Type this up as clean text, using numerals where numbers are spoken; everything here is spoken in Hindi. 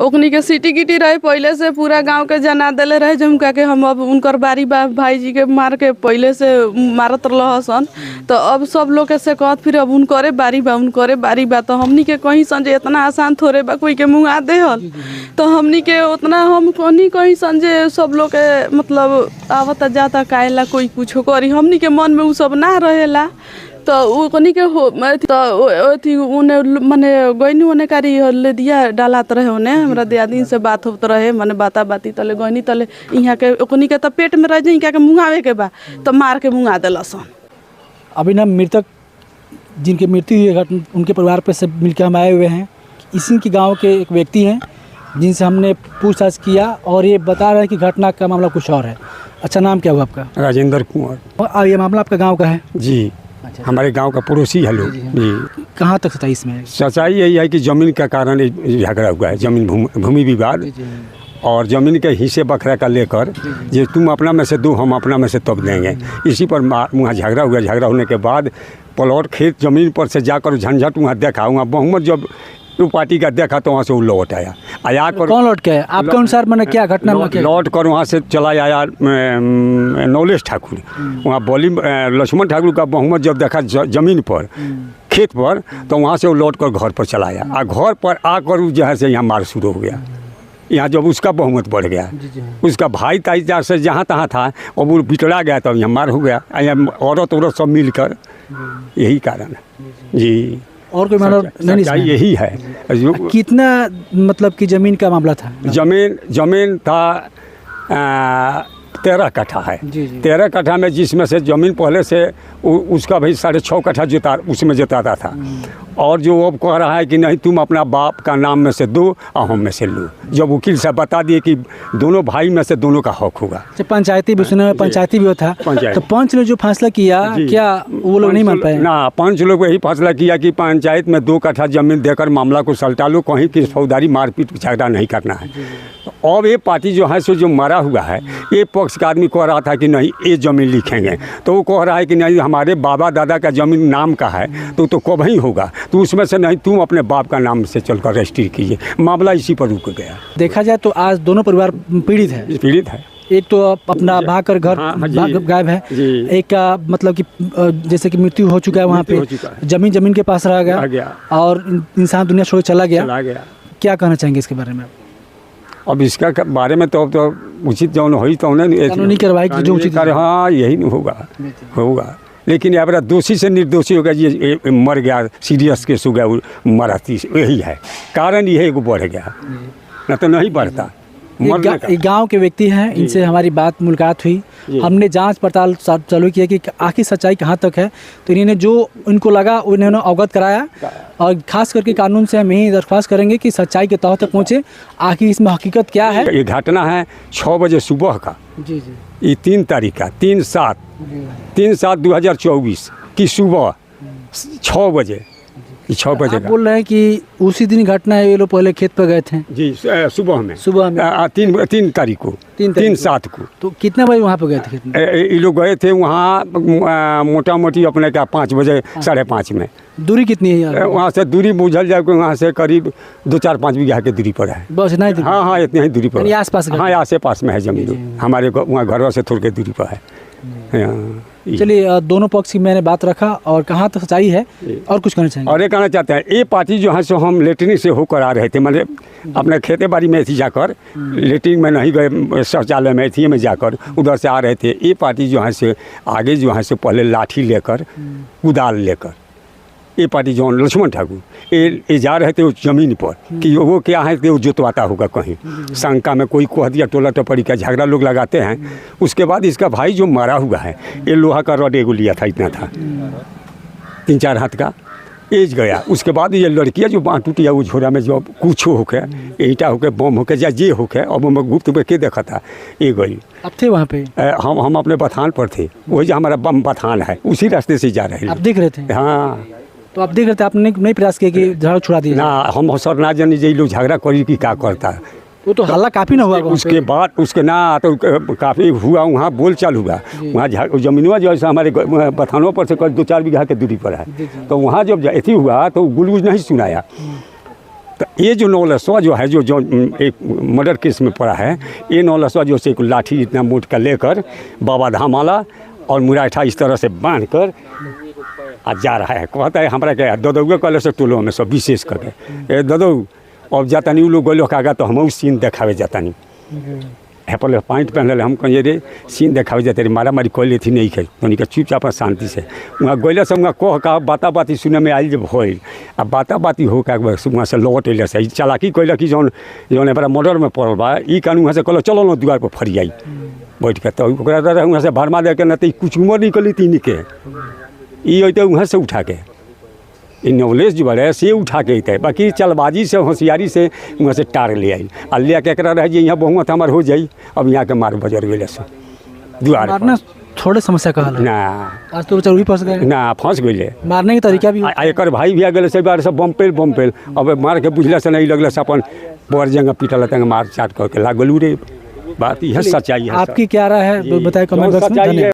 ओकनी के सिटी गिटी रहे पहले से पूरा गांव के जना देले रहे झुमका के हम अब उनकर बारी बा भाई जी के मार के पहले से मारत रहसन। तो अब सब लोग के से कहत फिर अब उनकरे बारी बा तो हमनी के कहीं संजे इतना आसान थोड़े बा कोई के मुँह दे हल। तो हमनी के उतना हम कहीं संजे सब लोग के मतलब आवता जाता काहेला कोई कुछ करी हमनी के मन में उ सब ना रहेला। तो वो कनी के तो उन्हें मने गईनी उन्हें कारी ले दिया डालत रहे उन्हें हमरा दियादिन से बात होत रहे मने बाता बाती तले गईनी तले यहाँ के कनी के तो पेट में रह जाई क्या के मुँगावे के बा तो मार के मुँगा देलसन। अभी ना मृतक जिनकी मृत्यु हुई है उनके परिवार पे से मिलकर हम आए हुए हैं। इसी के गाँव के एक व्यक्ति हैं जिनसे हमने पूछताछ किया और ये बता रहे हैं कि घटना का मामला कुछ और है। अच्छा, नाम क्या हुआ आपका? राजेंद्र कुंवर। और ये मामला आपका गांव का है? जी। अच्छा। हमारे गांव का पड़ोसी है लोग जी। कहाँ तक सच्चाई इसमें? सच्चाई यही है कि ज़मीन का कारण झगड़ा हुआ है, जमीन भूमि विवाद और ज़मीन के हिस्से बखरा का लेकर जो तुम अपना में से दो हम अपना में से तब देंगे, इसी पर वहाँ झगड़ा हुआ। झगड़ा होने के बाद प्लॉट खेत ज़मीन पर से जाकर झंझट वहाँ देखा, वहाँ बहुमत जब पार्टी का देखा तो वहाँ से वो लौट आया कर। कौन लौट के आया आपके अनुसार? मैंने क्या घटना लौट कर वहाँ से चला आया नौलेश ठाकुर। वहाँ बोली लक्ष्मण ठाकुर का बहुमत जब देखा जमीन पर खेत पर तो वहाँ से वो लौट कर घर पर चला आया और घर पर आकर जो है से यहाँ मार शुरू हो गया। यहाँ जब उसका बहुमत बढ़ गया, उसका भाई ताई से जहाँ तहाँ था और वो बिटड़ा गया तब यहाँ मार हो गया। औरत सब मिलकर, यही कारण है जी। और कोई मामला नहीं? यही है। कितना मतलब कि ज़मीन का मामला था? जमीन था 13 कट्ठा है। 13 कट्ठा में जिसमें से ज़मीन पहले से उसका भाई 6.5 कट्ठा उसमें जोताता था और जो अब कह रहा है कि नहीं तुम अपना बाप का नाम में से दो और हम में से लो। जब वकील साहब बता दिए कि दोनों भाई में से दोनों का हक होगा। पंचायती भी सुना, पंचायती भी था तो पंच ने जो फैसला किया क्या वो लोग नहीं मान पाए? ना, पंच लोग यही फैसला किया कि पंचायत में 2 कट्ठा ज़मीन देकर मामला को सलटा लो, कहीं की फौजदारी मारपीट झगड़ा नहीं करना है। अब ये पार्टी जो है सो जो मरा हुआ है, ये पक्ष का आदमी कह रहा था कि नहीं ये ज़मीन लिखेंगे, तो वो कह रहा है कि नहीं हमारे बाबा दादा का ज़मीन नाम का है तो कब ही होगा, तो उसमें से नहीं तुम अपने बाप का नाम से चलकर रजिस्ट्री कीजिए। मामला इसी पर रुक गया। देखा जाए तो आज दोनों परिवार पीड़ित है। एक तो अपना भागकर घर गायब है, एक का मतलब कि जैसे कि मृत्यु हो चुका है, वहाँ पे जमीन के पास रह गया और इंसान दुनिया छोड़ चला गया। क्या कहना चाहेंगे इसके बारे में? अब इसका बारे में तो उचित जो हुई तो कानूनी कार्रवाई जो उचित, हाँ यही होगा। लेकिन अब दोषी से निर्दोषी होगा, ये मर गया, सीरियस केस हो गया, मरा, यही है कारण, यही बढ़ गया, न तो नहीं बढ़ता। गांव के व्यक्ति हैं, इनसे हमारी बात मुलाकात हुई, हमने जांच पड़ताल चालू किया कि आखिर सच्चाई कहां तक है। तो इन्होंने जो इनको लगा उन्होंने अवगत कराया और खास करके कानून से हम यही दरख्वास्त करेंगे कि सच्चाई के तह तक पहुंचे, आखिर इसमें हकीकत क्या है। ये घटना है 6 बजे सुबह का, ये 3 तारीख का 3/7/2024 की सुबह 6 बजे। 6 बजे आप बोल रहे हैं कि उसी दिन घटना है, ये लोग पहले खेत पर गए थे जी, सुबह में 3 तारीख को 3/7 को। तो कितने बजे वहाँ पे गए थे खेत में? ये लोग गए थे वहाँ मोटा मोटी अपने का 5 बजे 5:30 में। दूरी कितनी है वहाँ से? दूरी बुझल जाए कि वहाँ से करीब 2-4-5 बीघा के दूरी पर है बस। नहीं, हाँ इतनी ही दूरी पर, आस पास? हाँ, आसे पास में है जमीन, हमारे वहाँ घरों से थोड़ी दूरी पर है। चलिए, दोनों पक्ष की मैंने बात रखा और कहाँ तक सच्चाई है और कुछ कहना चाहेंगे? और ये कहना चाहते हैं, ये पार्टी जो है सो हम लेटरिन से होकर आ रहे थे, मतलब अपने खेते बाड़ी में थी जाकर, लेटरिन में नहीं गए, शौचालय में थी में जाकर उधर से आ रहे थे। ये पार्टी जो है से आगे जो है से पहले लाठी लेकर कुदाल लेकर, ये पार्टी जो लक्ष्मण ठाकुर ये जा रहे थे उस ज़मीन पर कि वो क्या है कि वो जोतवाता होगा कहीं, शंका में कोई कह दिया, टोला टपड़ी का झगड़ा लोग लगाते हैं। उसके बाद इसका भाई जो मरा हुआ है, ये लोहा का रड एगो लिया था, इतना था 3-4 हाथ का, एज गया। उसके बाद ये लड़कियाँ जो बाँह टूटिया वो झोरा में जो कुछ होके ईंटा होके बम होके या जे होके, अब मैं गुप्त में के देखा था, ये गई। अब थे वहाँ पे? हम अपने बथान पर थे, वही जो हमारा बम बथान है, उसी रास्ते से जा रहे हैं। आप देख रहे थे? हाँ। तो आप देख रहे थे, आपने नहीं प्रयास किया कि झगड़ा छुड़ा दिया? ना, हम सर ना जानी जे लोग झगड़ा करी कि क्या करता है। वो तो हल्ला काफ़ी ना हुआ उसके बाद उसके ना तो काफ़ी हुआ, वहाँ बोल चाल हुआ। वहाँ जमीनवा जो है हमारे बथानों पर से 2-4 बीघा के दूरी पर है, तो वहाँ जब ऐसी हुआ तो गुलगुज नहीं सुनाया, तो ये जो नौलसवा जो है जो एक मर्डर केस में पड़ा है, ये नौलसवा जो से लाठी इतना मोट का लेकर बाबा धाम वाला और मुराठा इस तरह से बांध कर आ जा रहा है। कहता है हमारा क्या ददौगे कल से टोलो में सब विशेष करके ए ददौ अब जाता नहीं लोग गोलो कागा तो हम सीन देखावे जाता नहीं एप्पल पॉइंट पहनल हम कहिए रे सीन देखावे जाते रे मारा मारी कोई थी नहीं खे तो निका चुपचाप शांति से वहाँ गोले से वहाँ कह का बाता बाती सुने में आई जब होल आ बाता बाती हो का वहाँ से लौट अल से चालाकी कैल कि जौन जौन बड़ा मर्डर में पड़ल बा ई कानून वहाँ से कहलो चलो ना द्वार पर फरी आई बैठ के तो वहाँ से भरमा दे के न तो कुछ उमर निकली तीन के ये अते वहाँ से उठा के इन नॉलेज जो है से उठा के अते बाकी चलबाजी से होशियारी से वहाँ से टार ले आई आ ले के रह जाए यहाँ बहुमत हमार हो जाई अब यहाँ के मार बजर गए से द्वार मारना थोड़े समस्या कहा ना आज तो चोरी फंस गए ना फंस गए मारने के तरीका भी एक भाई भी आ गए से बार से बम्पेल अब मार के बुझला से नहीं लगल से अपन बर जगह पीटल तंग मार चाट करके लागलू रे बात यह सच्चाई है। आपकी क्या राय है बताए कमेंट बॉक्स में।